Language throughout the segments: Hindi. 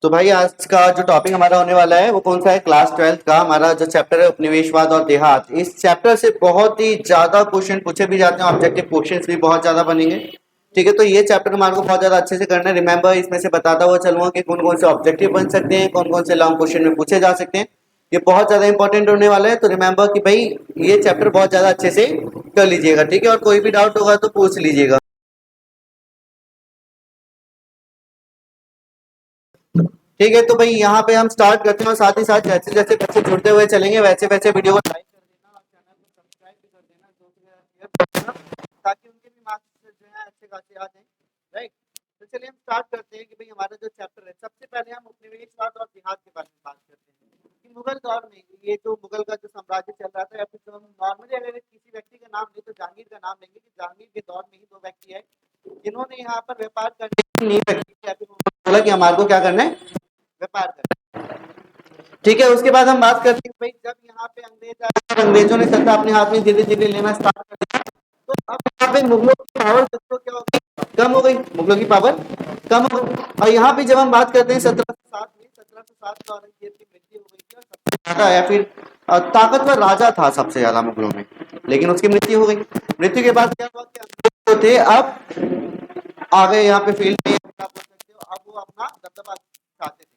तो भाई आज का जो टॉपिक हमारा होने वाला है वो कौन सा है? क्लास 12th का हमारा जो चैप्टर है उपनिवेशवाद और देहात। इस चैप्टर से बहुत ही ज्यादा क्वेश्चन पूछे भी जाते हैं, ऑब्जेक्टिव क्वेश्चंस भी बहुत ज्यादा बनेंगे। ठीक है, तो ये चैप्टर हमारे को बहुत ज्यादा अच्छे से करना है। रिमेंबर, इसमें से बताता हुआ चलूंगा कि कौन कौन से ऑब्जेक्टिव बन सकते हैं, कौन कौन से लॉन्ग क्वेश्चन में पूछे जा सकते हैं। ये बहुत ज्यादा इंपॉर्टेंट होने वाला है, तो रिमेंबर कि भाई ये चैप्टर बहुत ज्यादा अच्छे से कर लीजिएगा। ठीक है, और कोई भी डाउट होगा तो पूछ लीजिएगा। ठीक है, तो भाई यहाँ पे हम स्टार्ट करते हैं और साथ ही साथ जैसे जैसे बच्चे जुड़ते हुए चलेंगे वैसे वैसे वीडियो को लाइक कर देना और चैनल को सब्सक्राइब भी कर देना, शेयर कर देना, ताकि उनके भी मार्क्स जो है अच्छे खासे आ जाएं। राइट, तो चलिए हम स्टार्ट करते हैं कि भाई हमारा जो चैप्टर है, सबसे पहले हम उपनिवेशवाद और देहात के बारे में बात करते हैं कि मुगल दौर में ये जो मुगल का जो साम्राज्य चल रहा था, या फिर जो हम नॉर्मली अगर किसी व्यक्ति का नाम लें तो जहांगीर का नाम लेंगे कि जहांगीर के दौर में ही दो व्यक्ति है जिन्होंने यहाँ पर व्यापार करने की नींव रखी थी, या फिर उन्होंने बोला कि हमारे को क्या करना है, व्यापार करना। ठीक है, उसके बाद हम बात करते हैं भाई जब यहाँ पे अंग्रेज आए, अंग्रेजों ने सत्ता अपने हाथ में धीरे धीरे लेना स्टार्ट कर दिया, तो अब यहाँ पे मुगलों की पावर दोस्तों क्या हो गई, कम हो गई। मुगलों की पावर कम हो गई। और यहाँ पे जब हम बात करते हैं 1707 में, 1707 में औरंगजेब की मृत्यु हो गई थी, और सबसे ज्यादा या फिर ताकतवर राजा था सबसे ज्यादा मुगलों में, लेकिन उसकी मृत्यु हो गई। मृत्यु के बाद क्या हुआ कि अंग्रेज जो थे अब आ गए यहाँ पे फील्ड में, आप बोल सकते हो, अब वो अपना दबदबा चाहते थे,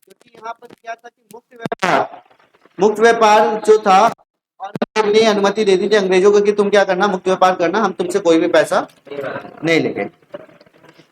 क्योंकि यहाँ पर क्या था कि मुक्त व्यापार जो था, और ने अनुमति दे दी थी अंग्रेजों को कि तुम क्या करना, मुक्त व्यापार करना, हम तुमसे कोई भी पैसा नहीं लेंगे।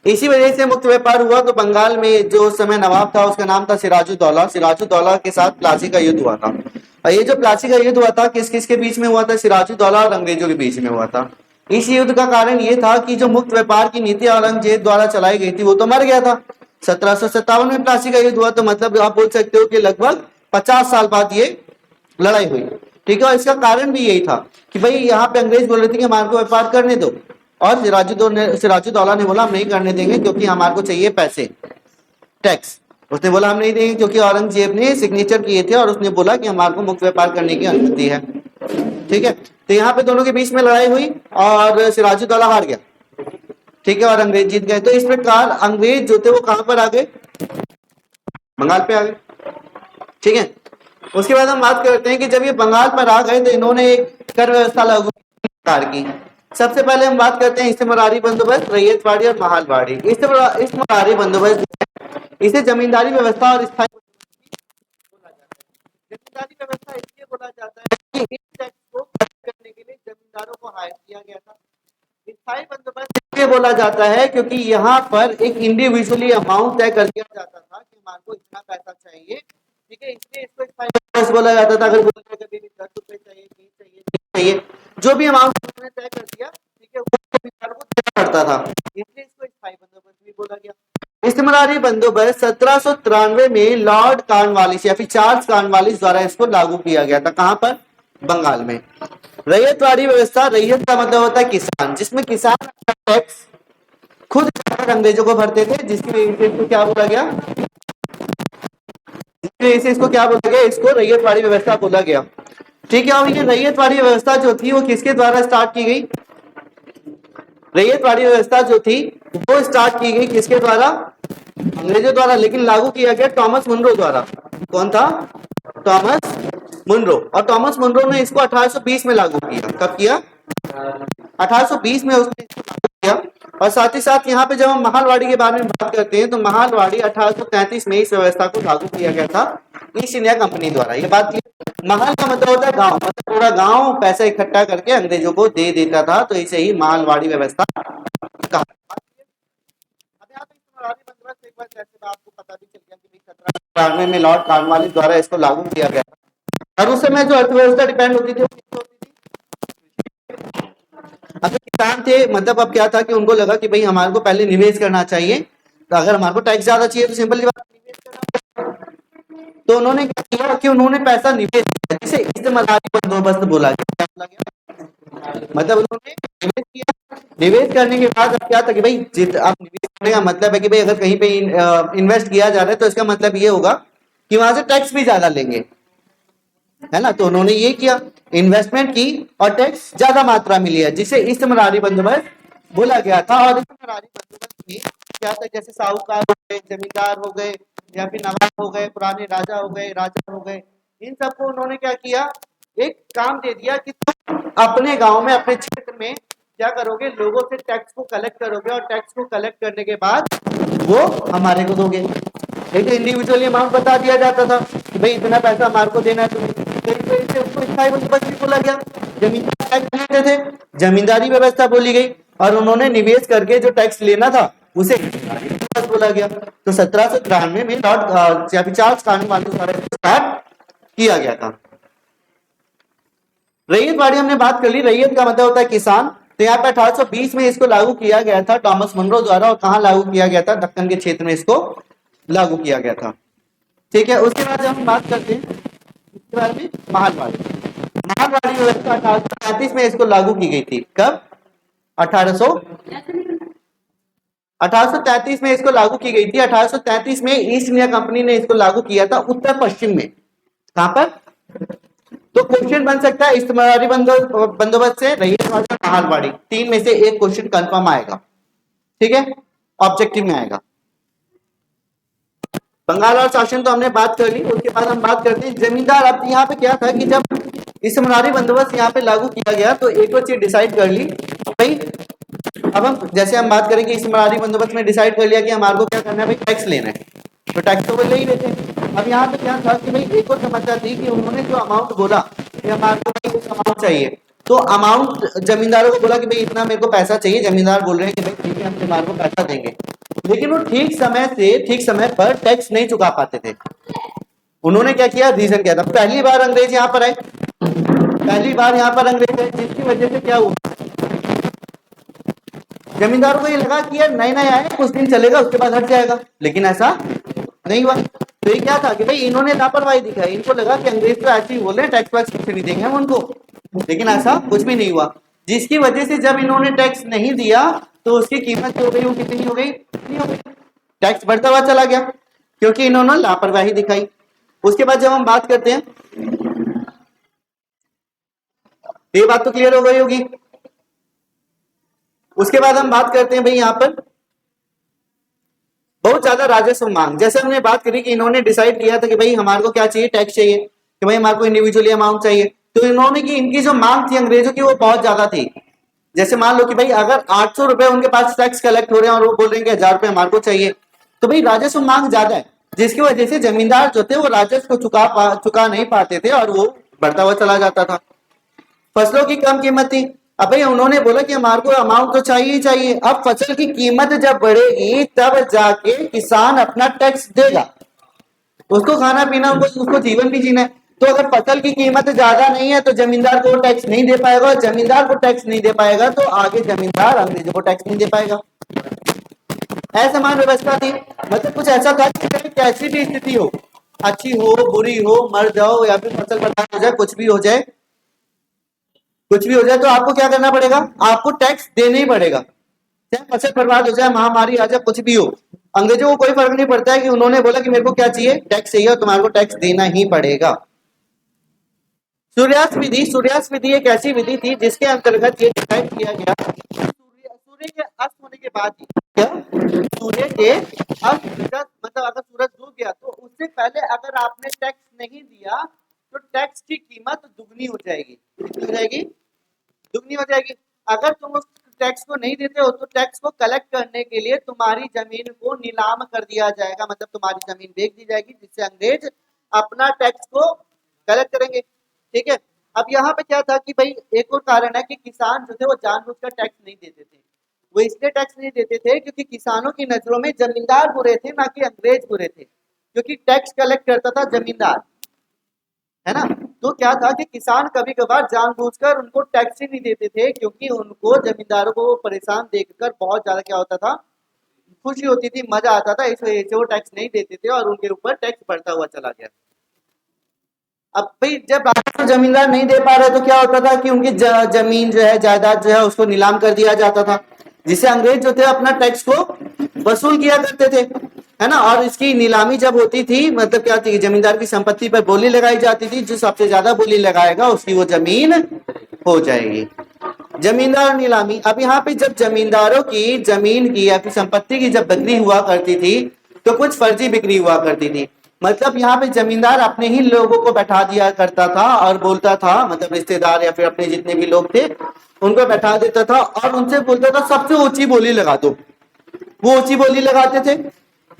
इसी वजह से मुक्त व्यापार हुआ। तो बंगाल में जो उस समय नवाब था उसका नाम था सिराजुद्दौला। सिराजुद्दौला के साथ प्लासी का युद्ध हुआ था। और ये जो प्लासी का युद्ध हुआ था किस किस के बीच में हुआ था? सिराजुद्दौला और अंग्रेजों के बीच में हुआ था। इस युद्ध का कारण ये था कि जो मुक्त व्यापार की नीति औरंगजेब द्वारा चलाई गई थी वो तो मर गया था। 1757 में प्लासी का युद्ध हुआ, तो मतलब आप बोल सकते हो कि लगभग 50 साल बाद ये लड़ाई हुई। ठीक है, और इसका कारण भी यही था कि भाई यहाँ पे अंग्रेज बोल रहे थे कि हमारे को व्यापार करने दो, और सिराजुद्दौला ने बोला हम नहीं करने देंगे क्योंकि हमारे को चाहिए पैसे, टैक्स। उसने बोला हम नहीं देंगे क्योंकि औरंगजेब ने सिग्नेचर किए थे और उसने बोला कि हमारे को मुक्त व्यापार करने की अनुमति है। ठीक है, तो यहाँ पे दोनों के बीच में लड़ाई हुई और सिराजुद्दौला हार गया। ठीक है, और अंग्रेज जीत गए। तो इस प्रकार अंग्रेज जो थे वो कहां पर आ गए? बंगाल पे आ गए। ठीक है, उसके बाद हम बात करते हैं कि जब ये बंगाल पर आ गए तो इन्होंने एक कर व्यवस्था लागू की। सबसे पहले हम बात करते हैं इस्तेमारी बंदोबस्त, रैयतवाड़ी और महालवाड़ी। इस्तेमारी बंदोबस्त इसे जमींदारी व्यवस्था और स्थायी बोला जाता है। जमींदारी व्यवस्था इसलिए बोला जाता है कि इस टैक्स को करने के लिए जमींदारों को हायर किया गया था। स्थायी बंदोबस्त इसलिए बोला जाता है क्योंकि यहाँ पर एक इंडिविजुअली अमाउंट तय कर दिया जाता था कि हमारे को इतना पैसा चाहिए। ठीक है, इसलिए इसको स्थायी बंदोबस्त बोला जाता था। अगर बोला कभी भी 10 रुपए चाहिए, 20 चाहिए, 30 चाहिए, जो भी अमाउंट उन्होंने तय कर दिया, ठीक है, वो जमींदारों को देना पड़ता था, इसलिए इसको स्थायी बंदोबस्त भी बोला गया। इस्तेमारी बंदोबस्त 1793 में लॉर्ड कॉर्नवालिस या फिर चार्ल्स कॉर्नवालिस द्वारा इसको लागू किया गया था। कहां पर? बंगाल में। रैयतवाड़ी व्यवस्था, रैयत का मतलब होता है किसान, जिसमें किसान टैक्स खुद अंग्रेजों को भरते थे, जिसकी वजह से इसको क्या बोला गया, जिसकी वजह से इसको क्या बोला गया, इसको रैयतवाड़ी व्यवस्था बोला गया। ठीक है, और ये रैयतवाड़ी व्यवस्था जो थी वो किसके द्वारा स्टार्ट की गई? रैयतवाड़ी व्यवस्था जो थी वो स्टार्ट की गई किसके द्वारा? अंग्रेजों द्वारा, लेकिन लागू किया गया टॉमस मुनरो द्वारा। कौन था? Thomas Munro. और टॉमस मुनरो ने इसको 1820 में लागू किया। कब किया? 1820 में उसने इसको लागू किया। और साथ ही साथ यहाँ पे जब हम महालवाड़ी के बारे में बात करते हैं तो महालवाड़ी 1833 में इस व्यवस्था को लागू किया गया था ईस्ट इंडिया कंपनी द्वारा। ये बात महल का मतलब होता है गांव, मतलब पूरा गांव पैसा इकट्ठा करके अंग्रेजों को दे देता था, तो इसे ही महालवाड़ी व्यवस्था कहा। एक बार जैसे आपको पता भी चल गया कि 1793 में लॉर्ड कॉर्नवालिस द्वारा इसको लागू किया गया था। और उस समय जो अर्थव्यवस्था डिपेंड होती थी वो किस पे होती थी? अब किसान थे, मतलब अब क्या था कि उनको लगा कि भाई हमारे को पहले निवेश करना चाहिए, तो अगर हमारे को टैक्स ज्यादा चाहिए तो सिंपल बात निवेश करना। तो उन्होंने क्या किया कि उन्होंने पैसा निवेश किया, जिसे इस्तेमारी बंदोबस्त बोला गया। क्या बोला गया? मतलब उन्होंने निवेश किया। निवेश करने के बाद अब क्या था कि भाई अब निवेश करने का मतलब है कि भाई अगर कहीं पे इन्वेस्ट किया जा रहा है तो इसका मतलब ये होगा कि वहां से टैक्स भी ज्यादा लेंगे, है ना। तो उन्होंने ये किया, इन्वेस्टमेंट की और टैक्स ज्यादा मात्रा में लिया, जिसे इस्तेमारी बंदोबस्त बोला गया था। और इस्तेमारी बंदोबस्त में क्या था, जैसे साहूकार हो गए, जमींदार हो गए, या फिर नवाब हो गए, पुराने राजा हो गए, राजा हो गए, इन सबको उन्होंने क्या किया, एक काम दे दिया कि तुम अपने गांव में, अपने क्षेत्र में क्या करोगे, लोगों से टैक्स को कलेक्ट करोगे और टैक्स को कलेक्ट करने के बाद वो हमारे को दोगे। एक इंडिविजुअली अमाउंट बता दिया जाता था कि भाई इतना पैसा हमारे को देना है तुम्हें, तो इस वजह से उसको स्थायी बंदोबस्त भी बोला गया। जमींदार टैक्स लेते थे, जमींदारी व्यवस्था बोली गई, और उन्होंने निवेश करके जो टैक्स लेना था उसे बोला गया। तो 1793 में लॉर्ड चार्ल्स कॉर्नवालिस द्वारा स्टार्ट किया गया था। रैयत वाड़ी हमने बात कर ली। रैयत का मतलब होता है किसान। तो यहाँ पे 1820 में इसको लागू किया गया था टॉमस मनरो द्वारा। और कहाँ लागू किया गया था? दक्कन के क्षेत्र में इसको लागू किया गया था। ठीक है, उसके बाद हम बात करते हैं इसके बारे में महलवाड़ी। महलवाड़ी व्यवस्था 1835 में इसको लागू की गई थी। कब? 1833 में इसको लागू की गई थी। 1833 में ईस्ट इंडिया कंपनी ने इसको लागू किया था उत्तर पश्चिम में। कहां पर? तो क्वेश्चन बन सकता है इस्तेमारी बंदोबस्त से रैयत वाड़ी, महलवाड़ी, तीन में से एक क्वेश्चन कंफर्म आएगा। ठीक है, ऑब्जेक्टिव में आएगा। बंगाल और शासन तो हमने बात कर ली। उसके बाद हम बात करते हैं जमींदार। अब यहाँ पे क्या था कि जब इस्तेमारी बंदोबस्त यहाँ पे लागू किया गया तो एक और चीज डिसाइड कर ली भाई। अब हम जैसे हम बात करेंगे इस्तेमारी बंदोबस्त में डिसाइड कर लिया कि हमारे को क्या करना है भाई, टैक्स लेना है, तो टैक्स तो वो ले ही लेते हैं। अब यहाँ पे क्या था कि भाई एक और समस्या थी कि उन्होंने जो अमाउंट बोला कि हमारे को भाई अमाउंट चाहिए, तो अमाउंट जमींदारों को बोला कि भाई इतना मेरे को पैसा चाहिए। जमींदार बोल रहे हैं कि भाई ठीक है, हम तुम्हारे को पैसा देंगे, लेकिन वो ठीक समय पर टैक्स नहीं चुका पाते थे। उन्होंने क्या किया, रीजन क्या था? पहली बार अंग्रेज यहाँ पर आए, पहली बार यहाँ पर अंग्रेज आए, जिसकी वजह से क्या हुआ, जमींदारों को ये लगा कि यार नए नए आए, कुछ दिन चलेगा उसके बाद हट जाएगा, लेकिन ऐसा नहीं हुआ। तो ये क्या था कि भाई इन्होंने लापरवाही दिखाई। इनको लगा कि अंग्रेज तो ऐसे ही बोल रहे हैं, टैक्स वैक्स कुछ नहीं देंगे हम उनको, लेकिन ऐसा कुछ भी नहीं हुआ। जिसकी वजह से जब इन्होंने टैक्स नहीं दिया तो उसकी कीमत जो हो गई वो कितनी हो गई? टैक्स बढ़ता हुआ चला गया, क्योंकि इन्होंने लापरवाही दिखाई। उसके बाद जब हम बात करते हैं, ये बात तो क्लियर हो गई होगी। उसके बाद हम बात करते हैं भाई यहाँ पर बहुत ज्यादा राजस्व मांग। जैसे हमने बात करी कि इन्होंने डिसाइड किया था कि भाई हमारे को क्या चाहिए, टैक्स चाहिए, कि भाई हमारे को इंडिविजुअली अमाउंट चाहिए। तो इन्होंने की इनकी जो मांग थी अंग्रेजों की वो बहुत ज्यादा थी। जैसे मान लो कि भाई अगर 800 रुपए उनके पास टैक्स कलेक्ट हो रहे हैं और वो बोल रहे हैं कि 1000 रुपए हमारे को चाहिए, तो भाई राजस्व मांग ज्यादा है, जिसकी वजह से जमींदार जो थे वो राजस्व को चुका नहीं पाते थे और वो बढ़ता हुआ चला जाता था। फसलों की कम कीमत थी। अब भाई उन्होंने बोला कि हमारे को अमाउंट तो चाहिए ही चाहिए। अब फसल की कीमत जब बढ़ेगी तब जाके किसान अपना टैक्स देगा, उसको खाना पीना, उसको जीवन भी जीना है। तो अगर फसल की कीमत ज्यादा नहीं है तो जमींदार को टैक्स नहीं दे पाएगा, और जमींदार को टैक्स नहीं दे पाएगा तो आगे जमींदार अंग्रेजों को टैक्स नहीं दे पाएगा। असमान व्यवस्था थी। मतलब कुछ ऐसा था कि कैसी भी स्थिति हो, अच्छी हो, बुरी हो, मर जाओ या फिर फसल बर्बाद हो जाए, कुछ भी हो जाए, तो आपको क्या करना पड़ेगा? आपको टैक्स देना ही पड़ेगा। चाहे फसल बर्बाद हो जाए, महामारी आ जाए, कुछ भी हो, अंग्रेजों को कोई फर्क नहीं पड़ता है कि उन्होंने बोला कि मेरे को क्या चाहिए, टैक्स चाहिए, और तुम्हारे को टैक्स देना ही पड़ेगा। सूर्यास्त विधि। सूर्यास्त विधि एक ऐसी विधि थी जिसके अंतर्गत ये डिसाइड किया गया सूर्य के अस्त होने के बाद ही, क्या सूर्य के अस्त, मतलब अगर सूरज डूब गया तो उससे पहले अगर आपने टैक्स नहीं दिया तो टैक्स की कीमत दुगनी हो जाएगी। कितनी हो जाएगी? दुगनी हो जाएगी। अगर तुम उस टैक्स को नहीं देते हो तो टैक्स को कलेक्ट करने के लिए तुम्हारी जमीन को नीलाम कर दिया जाएगा, मतलब तुम्हारी जमीन बेच दी जाएगी, जिससे अंग्रेज अपना टैक्स को कलेक्ट करेंगे। ठीक है, अब यहाँ पे क्या था कि भाई एक और कारण है कि किसान जो थे वो जानबूझकर टैक्स नहीं देते थे। वो इसलिए टैक्स नहीं देते थे क्योंकि किसानों की नजरों में जमींदार बुरे थे, ना कि अंग्रेज बुरे थे, क्योंकि टैक्स कलेक्ट करता था जमींदार, है ना। तो क्या था कि किसान कभी कभार जानबूझकर उनको टैक्स ही नहीं देते थे, क्योंकि उनको जमींदारों को परेशान देखकर बहुत ज्यादा क्या होता था, खुशी होती थी, मजा आता था, इस वजह से वो टैक्स नहीं देते थे और उनके ऊपर टैक्स बढ़ता हुआ चला गया। अब भाई जब राजस्व जमींदार नहीं दे पा रहे तो क्या होता था कि उनकी जमीन जो है, जायदाद जो है, उसको नीलाम कर दिया जाता था, जिससे अंग्रेज जो थे अपना टैक्स को वसूल किया करते थे, है ना। और इसकी नीलामी जब होती थी, मतलब क्या थी, जमींदार की संपत्ति पर बोली लगाई जाती थी, जो सबसे ज्यादा बोली लगाएगा उसकी वो जमीन हो जाएगी। जमींदार नीलामी। अब यहाँ पे जब जमींदारों की जमीन की या फिर संपत्ति की जब बिक्री हुआ करती थी तो कुछ फर्जी बिक्री हुआ करती थी। मतलब यहाँ पे जमींदार अपने ही लोगों को बैठा दिया करता था और बोलता था, मतलब रिश्तेदार या फिर अपने जितने भी लोग थे उनको बैठा देता था और उनसे बोलता था सबसे ऊंची बोली लगा दो। वो ऊंची बोली लगाते थे,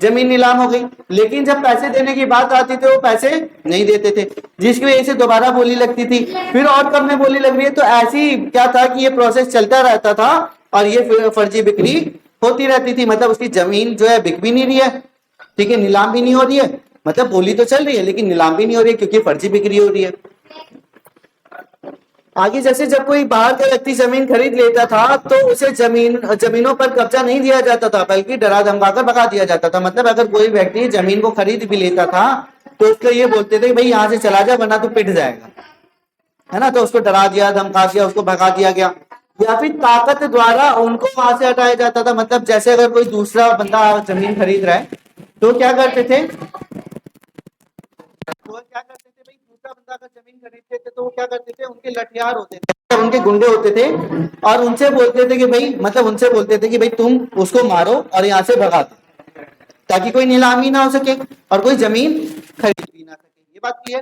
जमीन नीलाम हो गई। लेकिन जब पैसे देने की बात आती थी वो पैसे नहीं देते थे, जिसकी वजह से दोबारा बोली लगती थी, फिर और कम में बोली लग रही है। तो ऐसी क्या था कि ये प्रोसेस चलता रहता था और ये फर्जी बिक्री होती रहती थी। मतलब उसकी जमीन जो है बिक भी नहीं रही है, ठीक है, नीलाम भी नहीं हो रही है, मतलब बोली तो चल रही है लेकिन नीलाम भी नहीं हो रही है क्योंकि फर्जी बिक्री हो रही है। आगे जैसे जब कोई बाहर का व्यक्ति जमीन खरीद लेता था तो उसे जमीनों पर कब्जा नहीं दिया जाता था, बल्कि डरा धमकाकर भगा दिया जाता था। मतलब अगर कोई व्यक्ति जमीन को खरीद भी लेता था तो उसको ये बोलते थे भाई यहाँ से चला जा वरना तू पिट जाएगा, है ना। तो उसको डरा दिया, धमका दिया, उसको भगा दिया गया, या फिर ताकत द्वारा उनको वहां से हटाया जाता था। मतलब जैसे अगर कोई दूसरा बंदा जमीन खरीद रहा है तो क्या करते थे, भाई दूसरा बंदा अगर जमीन खरीदते थे तो वो क्या करते थे, उनके लठियार होते थे, उनके गुंडे होते थे और उनसे बोलते थे कि भाई, मतलब उनसे बोलते थे कि भाई तुम उसको मारो और यहाँ से भगा दो, ताकि कोई नीलामी ना हो सके और कोई जमीन खरीद भी ना सके। ये बात क्लियर।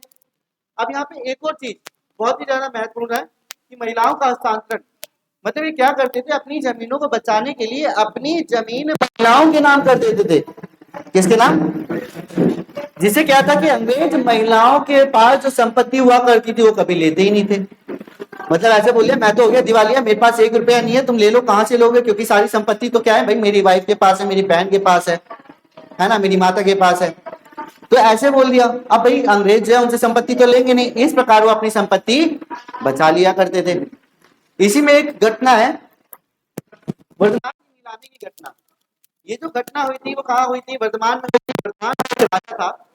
अब यहाँ पे एक और चीज बहुत ही ज्यादा महत्वपूर्ण है कि महिलाओं का हस्तांतरण। मतलब ये क्या करते थे, अपनी जमीनों को बचाने के लिए अपनी जमीन महिलाओं के नाम कर देते थे। किसके नाम? जिससे क्या था कि अंग्रेज महिलाओं के पास जो संपत्ति हुआ करती थी वो कभी लेते ही नहीं थे। मतलब ऐसे बोलिए, मैं तो हो गया दिवालिया, मेरे पास 1 रुपया नहीं है, तुम ले लो, कहां से लोगे, क्योंकि सारी संपत्ति तो क्या है भाई, मेरी वाइफ के पास है, मेरी बहन के पास है ना, मेरी माता के पास है। तो ऐसे बोल दिया। अब भाई अंग्रेज जो है उनसे संपत्ति तो लेंगे नहीं, इस प्रकार वो अपनी संपत्ति बचा लिया करते थे। इसी में एक घटना है वर्धमान की नीलामी की घटना। ये जो घटना हुई थी वो कहाँ हुई थी, वर्धमान में। वर्धमान में राजा था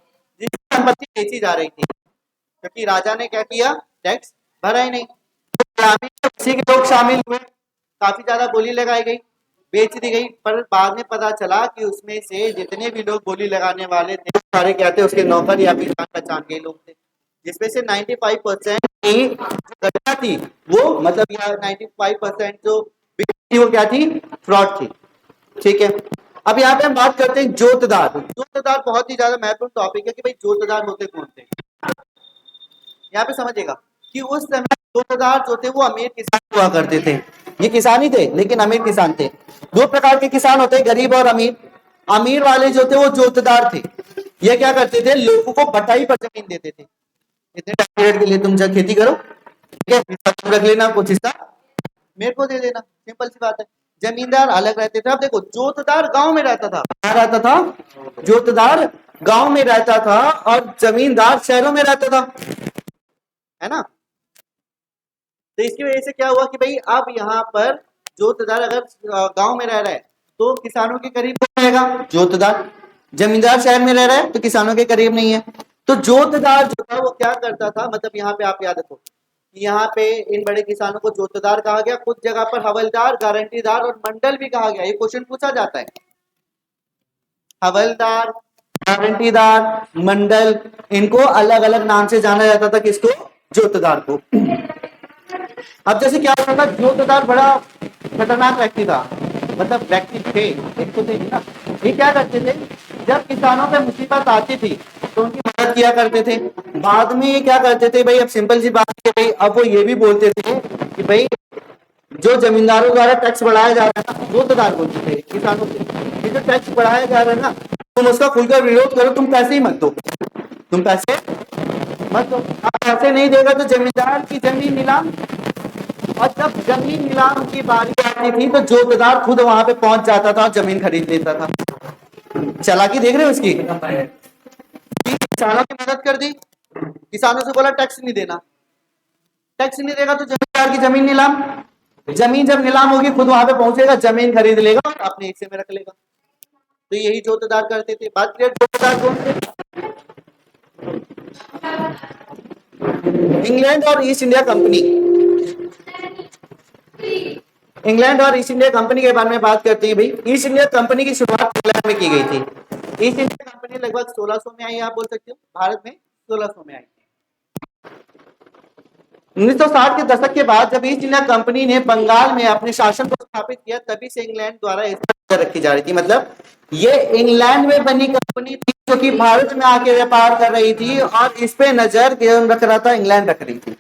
जिसकी संपत्ति बेची जा रही थी, क्योंकि राजा ने क्या किया, टैक्स भरा ही नहीं। नीलामी में उसी के लोग शामिल हुए, काफी ज्यादा बोली लगाई गई, बेच दी गई। पर बाद में पता चला कि उसमें से जितने भी लोग बोली लगाने वाले थे सारे क्या थे, उसके नौकर या फिर जान पहचान के लोग थे, जिसमें से 95% की घटना थी वो, मतलब यह 95% जो बिक्री थी वो क्या थी, फ्रॉड थी। ठीक है। अब यहाँ पे हम बात करते हैं जोतदार। जोतदार बहुत ही ज्यादा महत्वपूर्ण टॉपिक है कि भाई जोतदार होते कौन थे। यहाँ पे समझिएगा कि उस समय जोतदार जो थे वो अमीर किसान हुआ करते थे। ये किसान ही थे लेकिन अमीर किसान थे। दो प्रकार के किसान होते हैं, गरीब और अमीर। अमीर वाले जो थे वो जोतदार थे। ये क्या करते थे, लोगों को बटाई पर जमीन देते थे, इतने टाइम पीरियड के लिए तुम जब खेती करो, ठीक है, रख लेना, कुछ हिस्सा मेरे को दे देना, सिंपल सी बात है। जमींदार अलग रहते थे। अब देखो, जोतदार गांव में रहता था, कहाँ रहता था, जोतदार गांव में रहता था और जमींदार शहरों में रहता था, है ना। तो इसकी वजह से क्या हुआ कि भाई अब यहाँ पर जोतदार अगर गांव में रह रहा है तो किसानों के करीब रहेगा जोतदार, जमींदार शहर में रह रहा है तो किसानों के करीब नहीं है। तो जोतदार जो था वो क्या करता था, मतलब यहाँ पे आप याद रखो, यहाँ पे इन बड़े किसानों को जोतदार कहा गया, कुछ जगह पर हवलदार, गारंटीदार और मंडल भी कहा गया। ये क्वेश्चन पूछा जाता है, हवलदार, गारंटीदार, मंडल, इनको अलग अलग नाम से जाना जाता था। किसको? जोतदार को। अब जैसे क्या होता था, जोतदार बड़ा खतरनाक व्यक्ति था, मतलब व्यक्ति थे, एक तो थे ना। ये क्या करते थे, जब किसानों पे मुसीबत आती थी तो उनकी मदद किया करते थे। बाद में ये क्या करते थे भाई, अब सिंपल सी बात है भाई, अब वो ये भी बोलते थे कि भाई जो जमींदारों द्वारा टैक्स बढ़ाया जा रहा है ना, जोतदार बोलते थे किसानों से, ये जो टैक्स बढ़ाया जा रहा है ना, तुम उसका खुलकर विरोध करो, तुम पैसे ही मत दो, तुम पैसे मत दो। आप पैसे नहीं देगा तो जमींदार की जमीन नीलाम। और जब जमीन नीलाम की बारी आती थी तो जोतदार खुद वहां पे पहुंच जाता था और जमीन खरीद लेता था। चालाकी देख रहे हो उसकी, किसानों की मदद कर दी, किसानों से बोला टैक्स नहीं देना, टैक्स नहीं देगा तो जमींदार की जमीन नीलाम, जमीन जब नीलाम होगी खुद वहां पे पहुंचेगा, जमीन खरीद लेगा और अपने हिस्से में रख लेगा। तो यही जोतदार करते थे। बात क्लियर? जोतदार कौन थे? इंग्लैंड और ईस्ट इंडिया कंपनी। इंग्लैंड और ईस्ट इंडिया कंपनी के बारे में बात करते हैं। भाई ईस्ट इंडिया कंपनी की शुरुआत इंग्लैंड में की गई थी। ईस्ट इंडिया कंपनी लगभग 1600 में आई, आप बोल सकते हो, भारत में 1600 में आई थी। 1960 के दशक के बाद जब ईस्ट इंडिया कंपनी ने बंगाल में अपने शासन को स्थापित किया, तभी से इंग्लैंड द्वारा इस पर नजर रखी जा रही थी। मतलब ये इंग्लैंड में बनी कंपनी थी जो कि भारत में आके व्यापार कर रही थी, और इस पे नजर कौन रख रहा था? इंग्लैंड रख रही थी।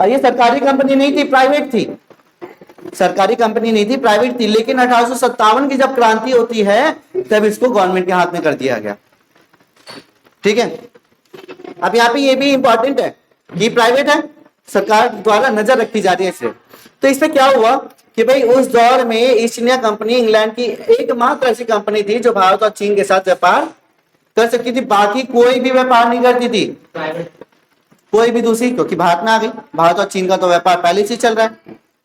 और ये सरकारी कंपनी नहीं थी, प्राइवेट थी। सरकारी कंपनी नहीं थी, प्राइवेट थी। लेकिन 1857 की जब क्रांति होती है तब इसको गवर्नमेंट के हाथ में कर दिया गया। ठीक है, अब यहाँ पे ये भी इंपॉर्टेंट है कि प्राइवेट है, सरकार द्वारा नजर रखी जा रही है इससे। तो इससे क्या हुआ कि भाई उस दौर में ईस्ट इंडिया कंपनी इंग्लैंड की एकमात्र ऐसी कंपनी थी जो भारत और चीन के साथ व्यापार कर सकती थी। बाकी कोई भी व्यापार नहीं करती थी, कोई भी दूसरी, क्योंकि भारत में आ गई। भारत और चीन का तो व्यापार पहले से चल रहा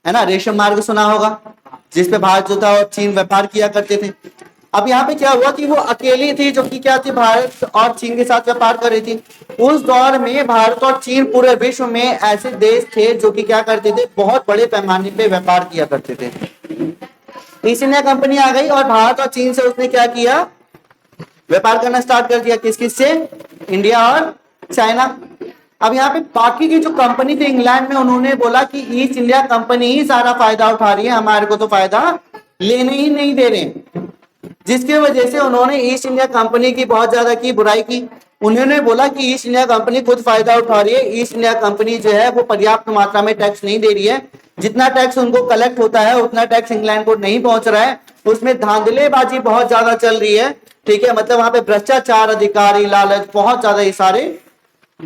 है ना। रेशम मार्ग सुना होगा, जिसपे भारत जो था और चीन व्यापार किया करते थे। अब यहाँ पे क्या हुआ कि वो अकेली थी जो कि क्या थी? भारत और चीन के साथ व्यापार कर रही थी। उस दौर में भारत और चीन पूरे विश्व में ऐसे देश थे जो कि क्या करते थे? बहुत बड़े पैमाने पे व्यापार किया करते थे। ईस्ट इंडिया कंपनी आ गई और भारत और चीन से उसने क्या किया? व्यापार करना स्टार्ट कर दिया। किस किस से? इंडिया और चाइना। अब यहाँ पे बाकी की जो कंपनी थी इंग्लैंड में, उन्होंने बोला कि ईस्ट इंडिया कंपनी ही सारा फायदा उठा रही है, हमारे को तो फायदा लेने ही नहीं दे रहे। जिसकी वजह से उन्होंने ईस्ट इंडिया कंपनी की बहुत ज्यादा की बुराई की। उन्होंने बोला कि ईस्ट इंडिया कंपनी खुद फायदा उठा रही है, ईस्ट इंडिया कंपनी जो है वो पर्याप्त मात्रा में टैक्स नहीं दे रही है, जितना टैक्स उनको कलेक्ट होता है उतना टैक्स इंग्लैंड को नहीं पहुंच रहा है, उसमें धांधलेबाजी बहुत ज्यादा चल रही है। ठीक है, मतलब वहां पे भ्रष्टाचार, अधिकारी, लालच बहुत ज्यादा ये सारे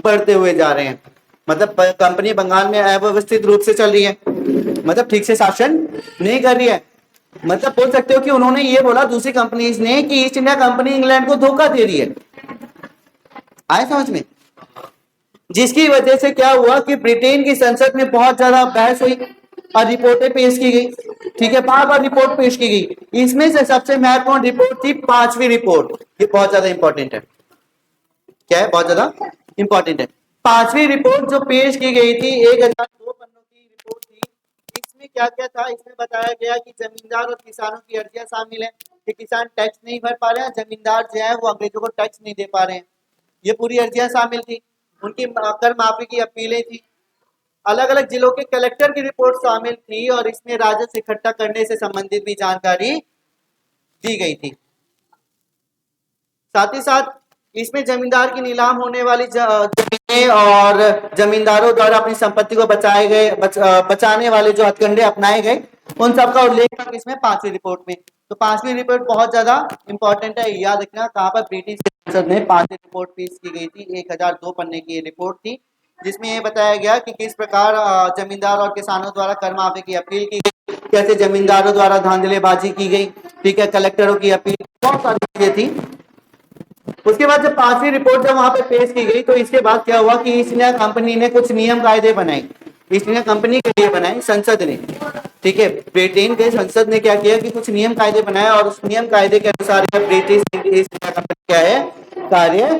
बढ़ते हुए जा रहे हैं। मतलब कंपनी बंगाल में अव्यवस्थित रूप से चल रही है, मतलब ठीक से शासन नहीं कर रही है। मतलब बोल सकते हो कि उन्होंने ये बोला दूसरी कंपनीज ने कि ईस्ट इंडिया कंपनी इंग्लैंड को धोखा दे रही है। आए समझ में? जिसकी वजह से क्या हुआ कि ब्रिटेन की संसद में बहुत ज्यादा बहस हुई और रिपोर्टें पेश की गई। ठीक है, बार बार रिपोर्ट पेश की गई। इसमें से सबसे महत्वपूर्ण रिपोर्ट थी 5वीं रिपोर्ट। ये बहुत ज्यादा इंपॉर्टेंट है। क्या है? बहुत ज्यादा इंपॉर्टेंट है। 5वीं रिपोर्ट जो पेश की गई थी, 1002 पन्नों की रिपोर्ट थी। इसमें क्या क्या था? इसमें बताया गया कि जमींदार और किसानों की अर्जियां शामिल है कि किसान टैक्स नहीं भर पा रहे हैं, जमींदार जो है वो अंग्रेजों को टैक्स नहीं दे पा रहे हैं, ये पूरी अर्जियां शामिल थी। उनकी कर माफी की अपीलें थी। अलग अलग जिलों के कलेक्टर की रिपोर्ट शामिल थी और इसमें राजस्व इकट्ठा करने से संबंधित भी जानकारी दी गई थी। साथ ही साथ इसमें जमींदार की नीलाम होने वाली जमीनें और जमींदारों द्वारा अपनी संपत्ति को बचाने वाले जो हथकंडे अपनाए गए, उन सब का उल्लेख था इसमें 5वीं रिपोर्ट में। तो 5वीं रिपोर्ट बहुत ज्यादा इंपॉर्टेंट है, याद रखना। कहाँ पर? ब्रिटिश संसद में 5वीं रिपोर्ट पेश की गई थी। 1002 पन्ने की रिपोर्ट थी, जिसमें यह बताया गया कि किस प्रकार जमींदार और किसानों द्वारा कर माफी की अपील की गई, कैसे जमींदारों द्वारा धांधलेबाजी की गई। ठीक है, कलेक्टरों की अपील, बहुत सारी चीजें थी। उसके बाद जब 5वीं रिपोर्ट जब वहां पे पेश की गई, तो इसके बाद क्या हुआ कि ईस्ट इंडिया कंपनी ने कुछ नियम कायदे बनाए। ईस्ट इंडिया कंपनी के लिए बनाए संसद ने। ठीक है, ब्रिटेन के संसद ने क्या किया कि कुछ नियम कायदे बनाए और उस नियम कायदे के अनुसार ब्रिटिश ईस्ट इंडिया कंपनी क्या है? कार्य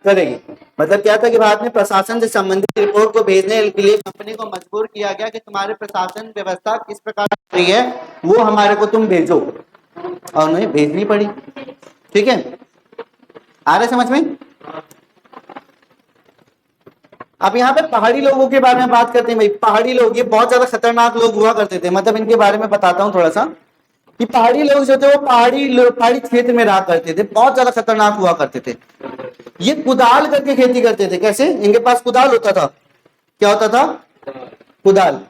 करेगी। मतलब क्या था कि भारत में प्रशासन से संबंधित रिपोर्ट को भेजने के लिए कंपनी को मजबूर किया गया कि तुम्हारे प्रशासन व्यवस्था किस प्रकार की है वो हमारे को तुम भेजो, और उन्हें भेजनी पड़ी। ठीक है, आ रहा है समझ में? अब यहाँ पे पहाड़ी लोगों के बारे में बात करते हैं। भाई पहाड़ी लोग ये बहुत ज्यादा खतरनाक लोग हुआ करते थे। मतलब इनके बारे में बताता हूँ थोड़ा सा कि पहाड़ी लोग जो थे वो पहाड़ी क्षेत्र में रहा करते थे, बहुत ज्यादा खतरनाक हुआ करते थे। ये कुदाल करके खेती करते थे। कैसे? इनके पास कुदाल होता था। क्या होता था? कुदाल।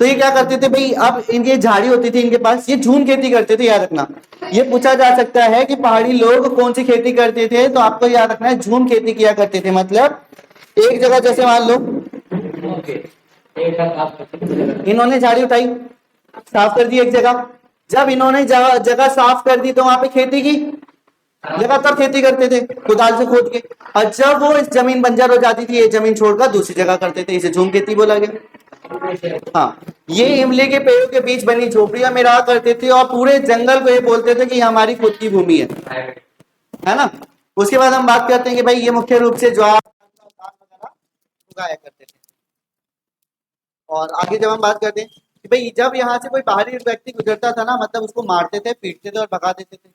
तो ये क्या करते थे भाई? अब इनकी झाड़ी होती थी इनके पास, ये झूम खेती करते थे, याद रखना। ये पूछा जा सकता है कि पहाड़ी लोग कौन सी खेती करते थे, तो आपको याद रखना है झूम खेती किया करते थे। मतलब एक जगह, जैसे मान लो इन्होंने झाड़ी उठाई, साफ कर दी एक जगह। जब इन्होंने जगह साफ कर दी तो वहां पे खेती की, लगातार खेती करते थे कुदाल से खोद के। और जब वो इस जमीन बंजर हो जाती थी, ये जमीन छोड़कर दूसरी जगह करते थे, इसे झूम खेती बोला गया। हाँ, ये इमली के पेड़ों के बीच बनी झोपड़ियां में रहा करते थे और पूरे जंगल को ये बोलते थे कि हमारी खुद की भूमि है ना। उसके बाद हम बात करते हैं कि भाई ये मुख्य रूप से ज्वार वगैरह उगाया करते थे। और आगे जब हम बात करते हैं कि भाई जब यहाँ से कोई बाहरी व्यक्ति गुजरता था ना, मतलब उसको मारते थे, पीटते थे और भगा देते थे।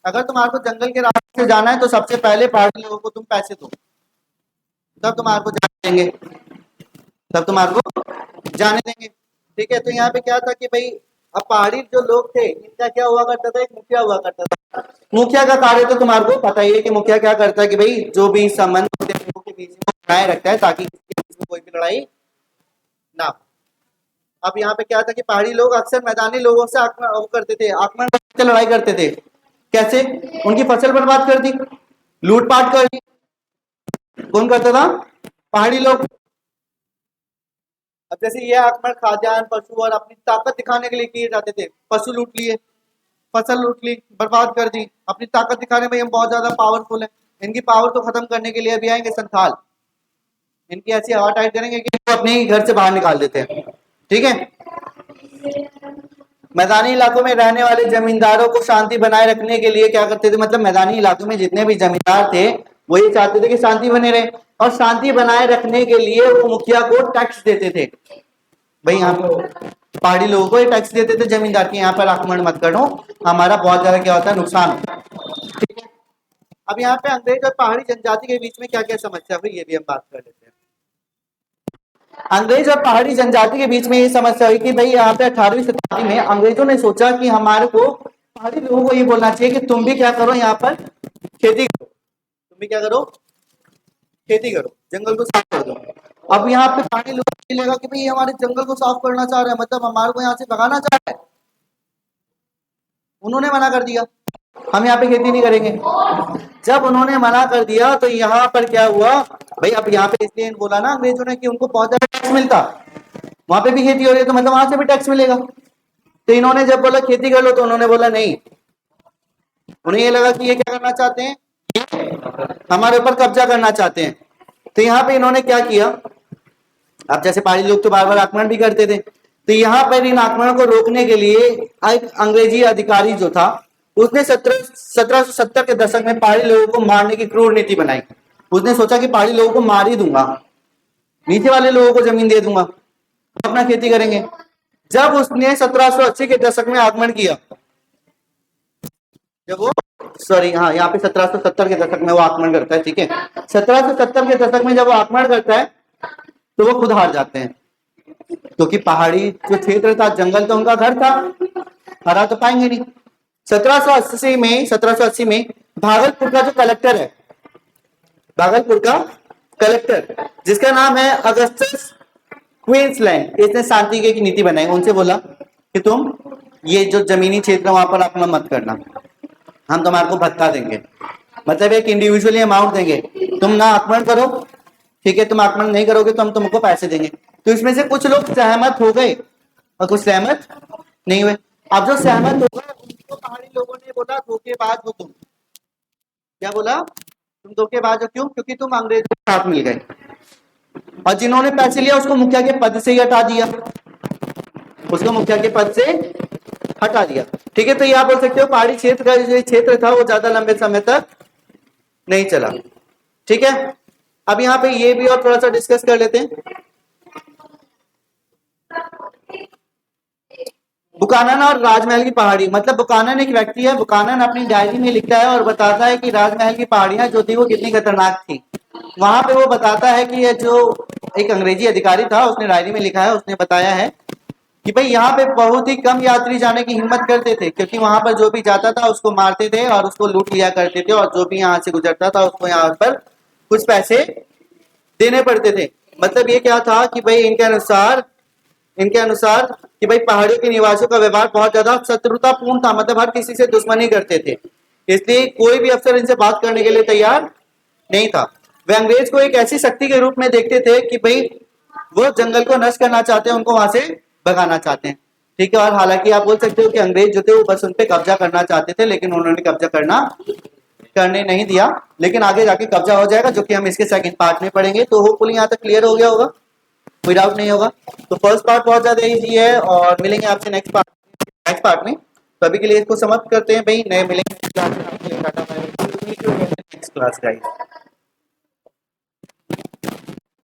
अगर तुम्हारे को जंगल के रास्ते से जाना है तो सबसे पहले पहाड़ी लोगों को तुम पैसे दो, तब तुम्हारे को जाने देंगे, तब तुम्हारे को जाने देंगे। ठीक है, तो यहाँ पे क्या था कि भाई अब पहाड़ी जो लोग थे इनका क्या हुआ करता था, एक मुखिया हुआ करता था। मुखिया का कार्य तो तुम्हारे को पता ही है कि मुखिया क्या करता है कि भाई जो भी संबंध होते हैं लोगों के बीच में बनाए रखता है ताकि किसी के बीच में कोई भी लड़ाई ना हो। अब यहाँ पे क्या था कि पहाड़ी लोग अक्सर मैदानी लोगों से वो करते थे, आक्रमण करते, लड़ाई करते थे। कैसे? उनकी फसल बर्बाद कर दी, लूटपाट कर दी। कौन करता था? पहाड़ी लोग। अब जैसे ये आक्रमण खाद्यान्न, पशु और अपनी ताकत दिखाने के लिए किए जाते थे। पशु लूट लिए, फसल लूट ली, बर्बाद कर दी, अपनी ताकत दिखाने में हम बहुत ज्यादा पावरफुल है। इनकी पावर को खत्म करने के लिए अभी आएंगे संथाल, इनकी ऐसी हवा टाइट करेंगे कि वो अपने ही घर से बाहर निकाल देते हैं। ठीक है, मैदानी इलाकों में रहने वाले जमींदारों को शांति बनाए रखने के लिए क्या करते थे, मतलब मैदानी इलाकों में जितने भी जमींदार थे वो ये चाहते थे कि शांति बने रहे, और शांति बनाए रखने के लिए वो मुखिया को टैक्स देते थे। भाई यहाँ पहाड़ी लोगों को टैक्स देते थे जमींदार की, यहाँ पर आक्रमण मत करो, हमारा बहुत ज्यादा क्या होता है, नुकसान होता है। ठीक है, अब यहाँ पे अंग्रेज और पहाड़ी जनजाति के बीच में क्या क्या समस्या हुई ये भी हम बात कर लेते हैं। अंग्रेज और पहाड़ी जनजाति के बीच में ये समस्या हुई कि भाई यहाँ पे 18वीं शताब्दी में अंग्रेजों ने सोचा कि हमारे को पहाड़ी लोगों को ये बोलना चाहिए कि तुम भी क्या करो, यहाँ पर खेती करो, तुम भी क्या करो, खेती करो, जंगल को साफ कर दो। अब यहाँ पे पहाड़ी लोगों को मिलेगा कि भाई हमारे जंगल को साफ करना चाह रहे हैं, मतलब हमारे को यहाँ से भगाना चाह रहे हैं। उन्होंने मना कर दिया, हम यहाँ पे खेती नहीं करेंगे। जब उन्होंने मना कर दिया तो यहाँ पर क्या हुआ भाई, अब यहाँ पे इसलिए बोला ना अंग्रेजों ने कि उनको बहुत ज्यादा टैक्स मिलता, वहां पे भी खेती हो रही है तो मतलब वहां से भी टैक्स मिलेगा। तो इन्होंने जब बोला खेती कर लो तो उन्होंने बोला नहीं, उन्हें ये लगा कि ये क्या करना चाहते हैं, हमारे ऊपर कब्जा करना चाहते हैं। तो यहाँ पे इन्होंने क्या किया, अब जैसे पहाड़ी लोग तो बार बार आक्रमण भी करते थे, तो यहाँ पर इन आक्रमणों को रोकने के लिए एक अंग्रेजी अधिकारी जो था उसने 1770 के दशक में पहाड़ी लोगों को मारने की क्रूर नीति बनाई। उसने सोचा कि पहाड़ी लोगों को मार ही दूंगा, नीचे वाले लोगों को जमीन दे दूंगा, अपना खेती करेंगे। जब उसने 1780 के दशक में आक्रमण किया, जब वो हाँ यहाँ पे 1770 के दशक में वो आक्रमण करता है। ठीक है, 1770 के दशक में जब वो आक्रमण करता है तो वो खुद हार जाते हैं, क्योंकि पहाड़ी जो क्षेत्र था, जंगल तो उनका घर था, हरा तो पाएंगे नहीं। 1780 में भागलपुर का जो कलेक्टर है, भागलपुर का कलेक्टर जिसका नाम है अगस्टस क्वींसलैंड, इसने शांति की नीति बनाई। उनसे बोला कि तुम ये जो जमीनी क्षेत्र वहां पर आक्रमण मत करना, हम तुम्हारे को भत्ता देंगे, मतलब एक इंडिविजुअली अमाउंट देंगे, तुम ना आक्रमण करो। ठीक है, तुम आक्रमण नहीं करोगे तो हम तुमको पैसे देंगे। तो इसमें से कुछ लोग सहमत हो गए और कुछ सहमत नहीं हुए। अब जो सहमत हो गए उनको पहाड़ी लोगों ने बोला धोखेबाज हो तुम। क्या बोला? तुम धोखेबाज हो। क्यों? क्योंकि तुम अंग्रेजों के साथ मिल गए, और जिन्होंने पैसे लिया उसको मुखिया के पद से ही हटा दिया, उसको मुखिया के पद से हटा दिया। ठीक है, तो ये आप बोल सकते हो पहाड़ी क्षेत्र का जो क्षेत्र था वो ज्यादा लंबे समय तक नहीं चला। ठीक है, अब यहाँ पे ये भी और थोड़ा सा डिस्कस कर लेते हैं। बुकानन और राजमहल की पहाड़ी, मतलब बुकानन एक व्यक्ति है, बुकानन अपनी डायरी में लिखता है और बताता है कि राजमहल की पहाड़ियां जो थी वो कितनी खतरनाक थी। वहां पे वो बताता है कि ये जो एक अंग्रेजी अधिकारी था उसने डायरी में लिखा है, उसने बताया है कि भाई यहाँ पे बहुत ही कम यात्री जाने की हिम्मत करते थे, क्योंकि वहां पर जो भी जाता था उसको मारते थे और उसको लूट लिया करते थे, और जो भी यहाँ से गुजरता था उसको यहाँ पर कुछ पैसे देने पड़ते थे। मतलब ये क्या था कि भाई इनके अनुसार कि भाई पहाड़ियों के निवासियों का व्यवहार बहुत ज्यादा शत्रुतापूर्ण था, मतलब हर किसी से दुश्मनी करते थे, इसलिए कोई भी अफसर इनसे बात करने के लिए तैयार नहीं था। वे अंग्रेज को एक ऐसी शक्ति के रूप में देखते थे कि भाई वो जंगल को नष्ट करना चाहते हैं, उनको वहां से भगाना चाहते हैं। ठीक है, और हालांकि आप बोल सकते हो कि अंग्रेज जो थे वो बस उन पे कब्जा करना चाहते थे, लेकिन उन्होंने कब्जा करने नहीं दिया। लेकिन आगे जाके कब्जा हो जाएगा, जो कि हम इसके सेकंड पार्ट में पढ़ेंगे। तो होपफुली यहाँ तक क्लियर हो गया होगा, कोई डाउट नहीं होगा। तो फर्स्ट पार्ट बहुत ज्यादा इजी है, और मिलेंगे आपसे नेक्स्ट पार्ट में। तो अभी के लिए इसको समाप्त करते हैं भाई, नए मिलेंगे नेक्स्ट क्लास गाइस।